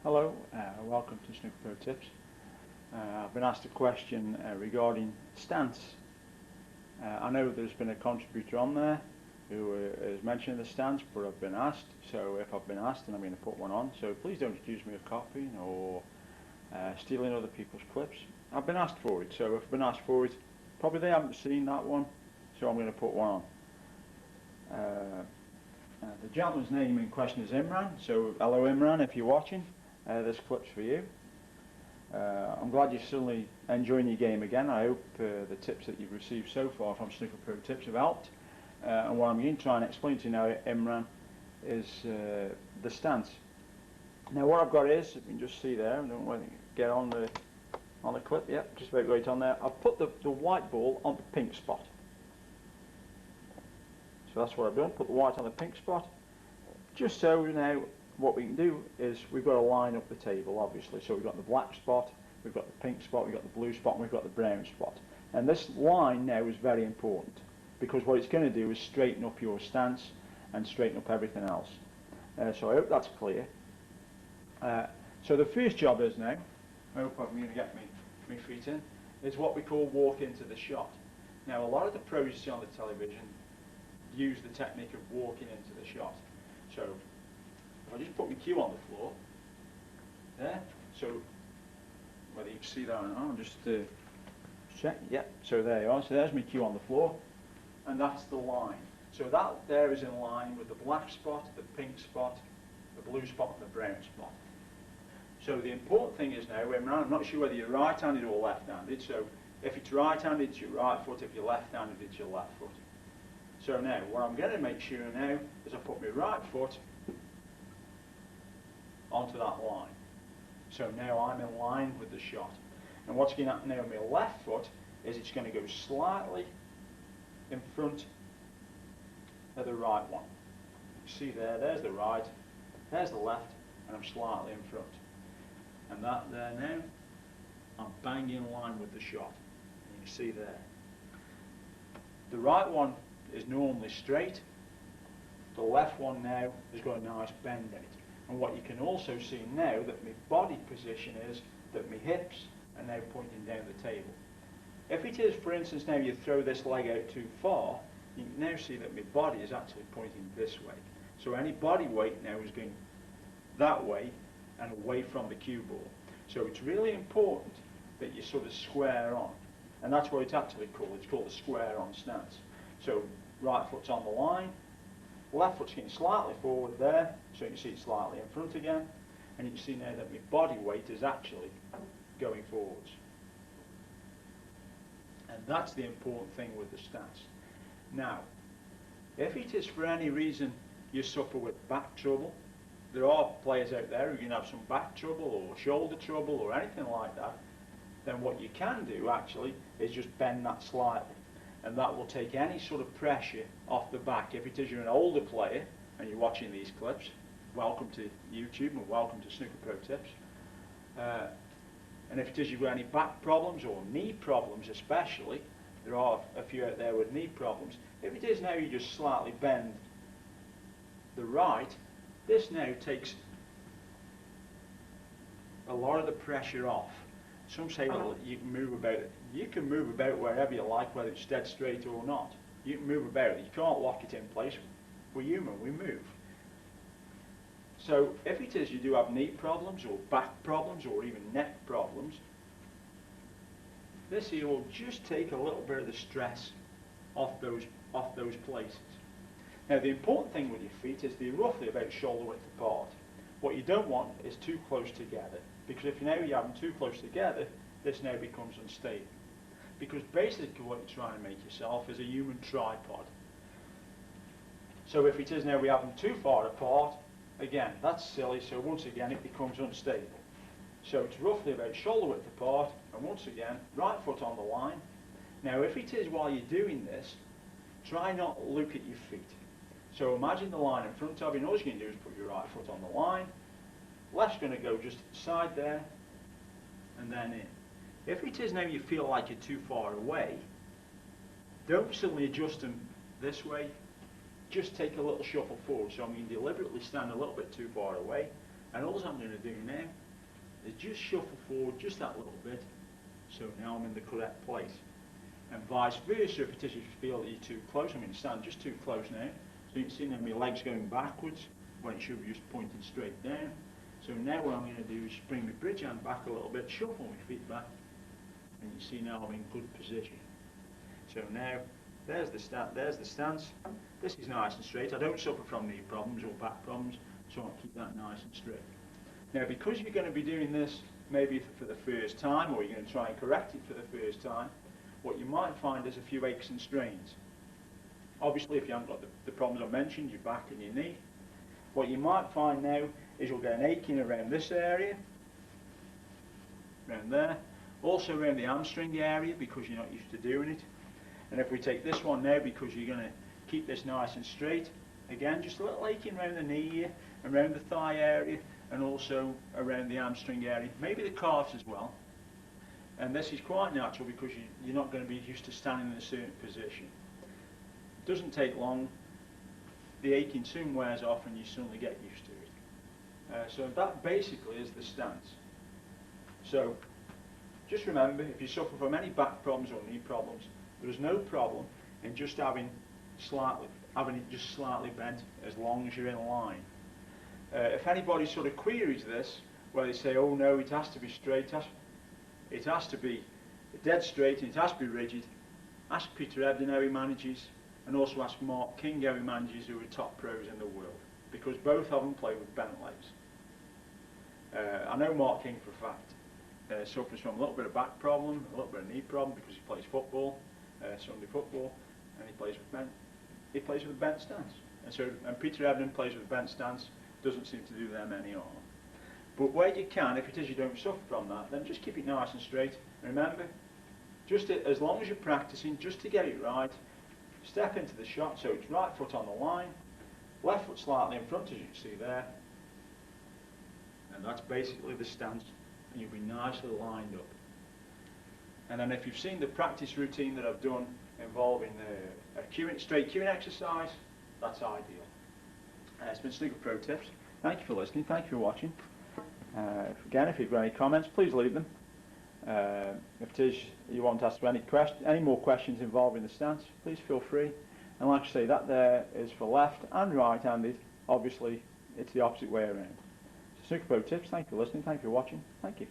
Hello, welcome to Snooker Pro Tips. I've been asked a question regarding stance. I know there's been a contributor on there who has mentioned the stance, but I've been asked, so if I've been asked, then I'm going to put one on. So please don't accuse me of copying or stealing other people's clips. I've been asked for it, so if I've been asked for it, probably they haven't seen that one, so I'm going to put one on. The gentleman's name in question is Imran, so hello Imran if you're watching. This clip's for you. I'm glad you're suddenly enjoying your game again. I hope the tips that you've received so far from Snooker Pro Tips have helped. And what I'm going to try and explain to you now, Imran, is the stance. Now what I've got is, you can just see there, I don't want to get on the clip, yep, just about right on there. I've put the white ball on the pink spot. So that's what I've done, put the white on the pink spot. Just so now, what we can do is we've got to line up the table, obviously. So we've got the black spot, we've got the pink spot, we've got the blue spot, and we've got the brown spot. And this line now is very important because what it's going to do is straighten up your stance and straighten up everything else. So I hope that's clear. So the first job is now, I hope I'm going to get my feet in, is what we call walk into the shot. Now a lot of the pros you see on the television use the technique of walking into the shot. So if I just put my cue on the floor, there, so whether you can see that or not, I'll just check, yep, so there you are, so there's my cue on the floor, and that's the line. So that there is in line with the black spot, the pink spot, the blue spot, and the brown spot. So the important thing is now, Imran, I'm not sure whether you're right-handed or left-handed, so if it's right-handed, it's your right foot, if you're left-handed, it's your left foot. So now, what I'm going to make sure now is I put my right foot onto that line. So now I'm in line with the shot. And what's going to happen now with my left foot is it's going to go slightly in front of the right one. You see there's the right, there's the left, and I'm slightly in front. And that there now, I'm bang in line with the shot. And you see there. The right one is normally straight. The left one now has got a nice bend in it. And what you can also see now that my body position is that my hips are now pointing down the table. If it is, for instance, now you throw this leg out too far, you can now see that my body is actually pointing this way. So any body weight now is going that way and away from the cue ball. So it's really important that you sort of square on. And that's what it's actually called. It's called a square on stance. So right foot's on the line, left foot's getting slightly forward there, so you can see it's slightly in front again, and you can see now that my body weight is actually going forwards. And that's the important thing with the stance. Now, if it is for any reason you suffer with back trouble, there are players out there who can have some back trouble or shoulder trouble or anything like that, then what you can do actually is just bend that slightly. And that will take any sort of pressure off the back. If it is you're an older player and you're watching these clips, welcome to YouTube and welcome to Snooker Pro Tips. And if it is you've got any back problems or knee problems especially, there are a few out there with knee problems. If it is now you just slightly bend the right, this now takes a lot of the pressure off. Some say, well, you can move about it. You can move about wherever you like, whether it's dead straight or not. You can move about it. You can't lock it in place. We're human, we move. So if it is you do have knee problems or back problems or even neck problems, this here will just take a little bit of the stress off those places. Now the important thing with your feet is they're roughly about shoulder width apart. What you don't want is too close together, because if now you have them too close together, this now becomes unstable. Because basically what you're trying to make yourself is a human tripod. So if it is now we have them too far apart, again, that's silly, so once again it becomes unstable. So it's roughly about shoulder width apart, and once again, right foot on the line. Now if it is while you're doing this, try not to look at your feet. So imagine the line in front of you, and all you're going to do is put your right foot on the line, left's going to go just to the side there, and then in. If it is now you feel like you're too far away, don't suddenly adjust them this way, just take a little shuffle forward. So I'm going to deliberately stand a little bit too far away, And all I'm going to do now is just shuffle forward just that little bit, so now I'm in the correct place. And vice versa, if it is you feel that you're too close, I'm going to stand just too close now. So you can see now my legs going backwards when it should be just pointing straight down. So now what I'm going to do is bring my bridge hand back a little bit, shuffle my feet back, and you see now I'm in good position. So now there's the stance. This is nice and straight. I don't suffer from knee problems or back problems, so I'll keep that nice and straight. Now because you're going to be doing this maybe for the first time, or you're going to try and correct it for the first time, what you might find is a few aches and strains. Obviously if you haven't got the problems I mentioned, your back and your knee, what you might find now is you'll get an aching around this area, around there, also around the hamstring area because you're not used to doing it. And if we take this one now, because you're going to keep this nice and straight, again just a little aching around the knee here, around the thigh area, and also around the hamstring area, maybe the calves as well. And this is quite natural because you're not going to be used to standing in a certain position. It doesn't take long, the aching soon wears off and you suddenly get used to it. So that basically is the stance. So just remember, if you suffer from any back problems or knee problems, there is no problem in just having it just slightly bent as long as you're in line. If anybody sort of queries this, where they say, oh no, it has to be straight, it has to be dead straight and it has to be rigid, ask Peter Ebden how he manages, and also ask Mark King how he manages, who are top pros in the world, because both of them play with bent legs. I know Mark King for a fact suffers from a little bit of back problem, a little bit of knee problem because he plays football, Sunday football, and he plays with a bent stance. And Peter Ebden plays with a bent stance, doesn't seem to do them any harm. But where you can, if it is you don't suffer from that, then just keep it nice and straight. Remember, just as long as you're practicing, just to get it right, step into the shot so it's right foot on the line, left foot slightly in front as you can see there, and that's basically the stance, and you'll be nicely lined up. And then if you've seen the practice routine that I've done involving a straight cueing exercise, that's ideal. It's been Snooker Pro Tips. Thank you for listening, thank you for watching. Again, if you've got any comments, please leave them. If it is you want to ask any more questions involving the stance, please feel free. And like I say, that there is for left and right-handed. Obviously, it's the opposite way around. So Snooker Pro Tips, thank you for listening, thank you for watching, thank you.